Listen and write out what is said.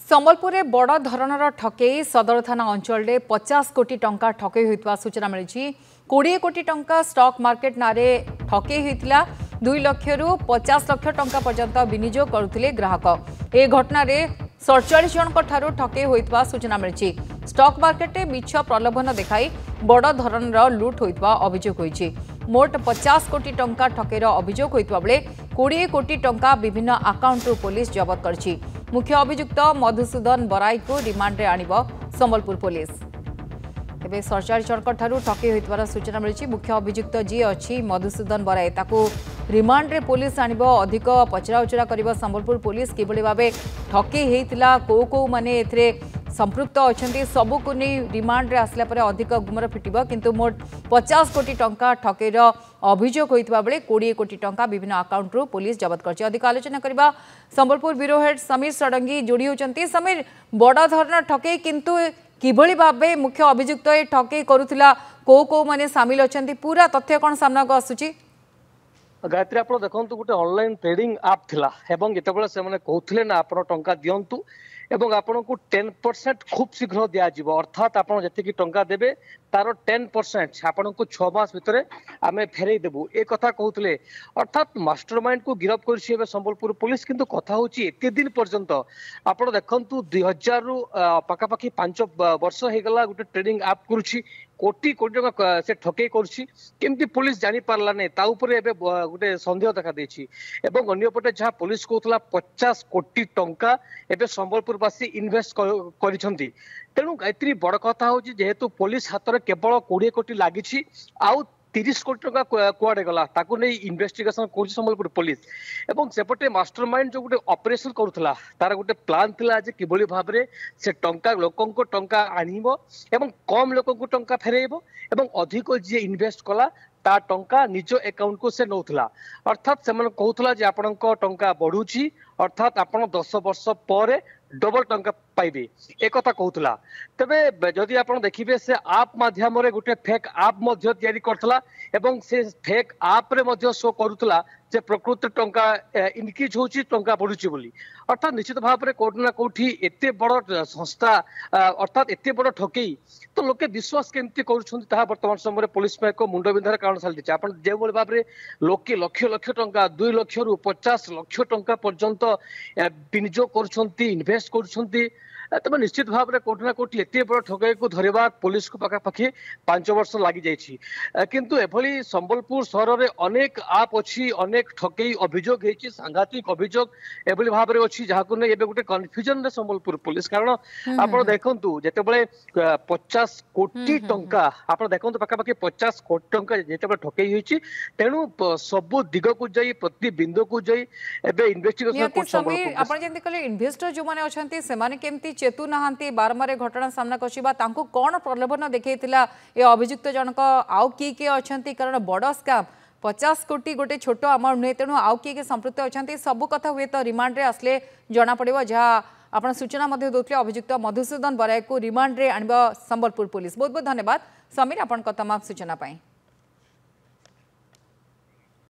संबलपुर में बड़ धरणर ठकई सदर थाना अंचल 50 कोटी टंका ठकई होता सूचना मिली। 20 कोटी टंका स्टॉक मार्केट नारे ठकई होता 2 लाख रु 50 लाख टंका पर्यंत विनियोग करुले ग्राहक। ए घटना 47 जन ठकई होता सूचना मिली। स्टॉक मार्केट में मिछ प्रलोभन देखाई बड़ धरणर लुट होता अभियोग होती। मोट 50 कोटी टंका ठकेर अभियोग होता बेले 20 कोटी टंका विभिन्न आकाउंट पुलिस जबत कर। मुख्य अभियुक्त मधुसूदन बराई को रिमांड आनिब संबलपुर पुलिस। तेज 47 जन ठकई होता सूचना मिली। मुख्य अभियुक्त जी अच्छी मधुसूदन बराई ताकू रिमांड रे पुलिस आनिब अधिक पचराउचरा कर संबलपुर पुलिस किभली भाबे ठकई होता कौ माने एथरे संपृक्त अच्छा सबको नहीं रिमांड रे आसला परे अधिक गुमर फिटिब। किंतु मोट 50 कोटी टंका ठकेर अभियोग होता बेले 20 कोटी टंका विभिन्न आकाउंट रु पुलिस जबत कर। अधिक आलोचना करबा संबलपुर ब्यूरो हेड समीर षडंगी जोड़ी होचंती। समीर, बड़ धरण ठकई किंतु किभली भाबे मुख्य अभियुक्त ए ठकई करुथिला को माने शामिल अछंती पूरा तथ्य कोन सामना को आसुची? गायत्री आप देखो गोटे ऑनलाइन ट्रेडिंग आप थिला एवं जितेबाला से कहते ना आप टंका दिंतु एवं आपन को 10% खूब शीघ्र दिज्व अर्थात आप जी टंका देवे तार 10% आपन को 6 मास भितर आम फेरई देबू ए कथा कहते। अर्थात मास्टरमाइंड को गिरफ्त कर संबलपुर पुलिस। किंतु कथा होची एते दिन पर्यंत आप देखु 2000 रु पाखापाखि 5 वर्ष हो गला गोटे ट्रेडिंग आप करुच्ची कोटी कोटी टका से ठकई करमती पुलिस जानी पारला नहीं ता उपरे एबे गोटे संदेह देखा देछि। एवं अन्यपटे जहाँ पुलिस कहला 50 कोटी टंका एबे संबलपुरवासी इन्वेस्ट करिसंती। तेणु गायत्री बड़ कथा होची जेहेतु पुलिस हाथ में केवल 20 कोटी लगी आउ 30 कोटी टका कुआडे गला ताकू नहीं इन्वेस्टिगेशन कर संबलपुर पुलिस। एवं सेपटे मास्टरमाइंड जो गोटे ऑपरेशन करुला तार गोटे प्लान थिला जे किभली भाव में से टंका लोकों को टंका आनिबो एवं कम लोकों को टंका फेरेइबो एवं अधिक जे इन्वेस्ट कला ता टंका निज अकाउंट को से नौथला। अर्थात से कहूला जे आपण टंका बढ़ुची अर्थात आपण 10 वर्ष पर डबल टंका पाइबे एक कथा कहूला। तबे जदि आप देखिए से आप माध्यम गोटे फेक आप करथला एवं से फेक आप रे मध्य शो करुला जे प्रकृत टंका इनक्रीज होची टंका बढ़ुची बोली। अर्थात निश्चित भाव में कोठी ना कोठी एते बड़ संस्था अर्थात एते बड़ ठकई तो लोके विश्वास केमती करुछंती ताहा वर्तमान समय पुलिस में एक मुंडबिंधार कारण चलती। आप जो भाव में लोके लक्ष लक्ष टंका 2 लाख रु 50 लाख टंका पर्यंत विनियोग करुछंती इन्वेस्ट करुछंती तब निश्चित भाव में कोठी ना कोठी एते बड़ ठकई को धरवा पुलिस को पाखापाखि 5 वर्ष लगी जाइछि। किंतु एभली संबलपुर सहर में अनेक आप अच्छी अनेक ठकई अभियोग होती सांघातिक अभियोग एभली भाव में अच्छी जहाँ नहीं एबे गोटे कन्फ्यूजन रे संबलपुर पुलिस। कारण आप देखु जितेबाला 50 कोटी टंका आप देखु पाखापाखि 50 कोटी टंका जितेबाला ठकई होती तेणु सबु दिग को जाई प्रति बिंदु को जाई एबे इन्वेस्टिगेशन इन्वेस्टर जो माने अछंती से माने केमती चेतु नहांती बारंबार घटना सामना कछिबा तांको कोन प्रलोभन देखैतिला ए अभियुक्त जनक आउ किए अछंती? कारण बड़ स्कैम 50 कोटी गोटे छोट अमाउंट नुहे तेणु आउ किए संपृक्त अछंती सबु कथा हुए तो रिमांड रे आसले जना पड़िबो। जहाँ आपण सूचना मध्ये दोतले अभियुक्त मधुसूदन बराई को रिमांड रे आनिबा संबलपुर पुलिस। बहुत बहुत धन्यवाद समीर आपण तमाम सूचना पाई।